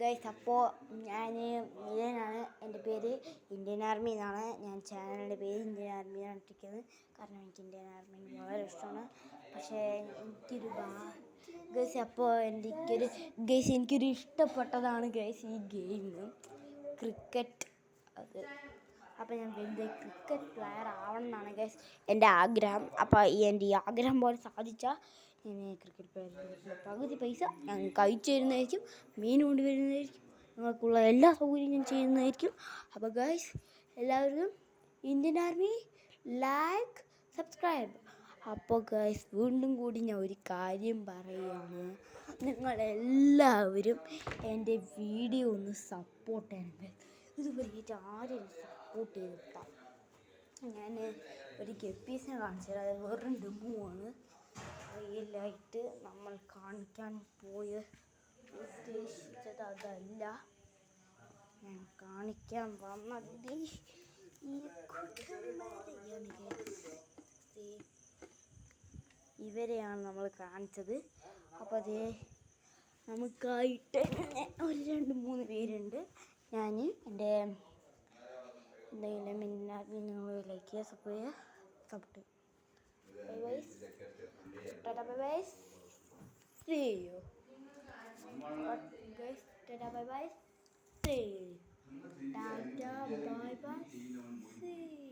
Guys, അപ്പോൾ ഞാൻ മിലനാണ്. എൻ്റെ പേര് ഇന്ത്യൻ ആർമി എന്നാണ്. ഞാൻ ചാനലിൻ്റെ പേര് ഇന്ത്യൻ ആർമി എന്നാണ് ഇട്ടിരിക്കുന്നത്. കാരണം എനിക്ക് ഇന്ത്യൻ ആർമി വളരെ ഇഷ്ടമാണ്. പക്ഷേ ഗൈസ്, അപ്പോൾ എനിക്കൊരു ഇഷ്ടപ്പെട്ടതാണ് ഗൈസ് ഈ ഗെയിം, ക്രിക്കറ്റ്. അപ്പോൾ ഞാൻ വലിയ ക്രിക്കറ്റ് പ്ലെയർ ആവണം എന്നാണ് ഗൈസ് എൻ്റെ ആഗ്രഹം. അപ്പോൾ എൻ്റെ ഈ ആഗ്രഹം പോലെ സാധിച്ചാൽ ഞാൻ ക്രിക്കറ്റ് പ്ലെയർ, പകുതി പൈസ ഞാൻ കഴിച്ചു തരുന്നതായിരിക്കും, മീൻ കൊണ്ടുവരുന്നതായിരിക്കും, നിങ്ങൾക്കുള്ള എല്ലാ സൗകര്യവും ഞാൻ ചെയ്യുന്നതായിരിക്കും. അപ്പോൾ ഗൈസ്, എല്ലാവരും ഇന്ത്യൻ ആർമി ലൈക്ക്, സബ്സ്ക്രൈബ്. അപ്പോൾ ഗൈസ്, വീണ്ടും കൂടി ഞാൻ ഒരു കാര്യം പറയുകയാണ്. നിങ്ങളെല്ലാവരും എൻ്റെ വീഡിയോ ഒന്ന് സപ്പോർട്ട് ചെയ്യണം. ഇതുവരെയായിട്ട് ആരും സപ്പോർട്ട് ചെയ്തിട്ട. ഞാൻ ഒരു ഗപ്പീസിനെ കാണിച്ചത്, അത് വെറും ഡെമോയാണ്. റിയലായിട്ട് നമ്മൾ കാണിക്കാൻ ഉദ്ദേശിച്ചത് അതല്ല. ഞാൻ കാണിക്കാൻ വന്നത് ഈ ഇവരെയാണ് നമ്മൾ കാണിച്ചത്. അപ്പോൾ അതേ നമുക്കായിട്ട് ഒരു 2-3 പേരുണ്ട്. ഞാൻ എൻ്റെ എന്തെങ്കിലും നിങ്ങൾ ലൈക്ക് ചെയ്യുക, സപ്പോർട്ട് ചെയ്യുക. Bye-bye. See you. Guys, bye-bye. See you. Bye-bye. See you.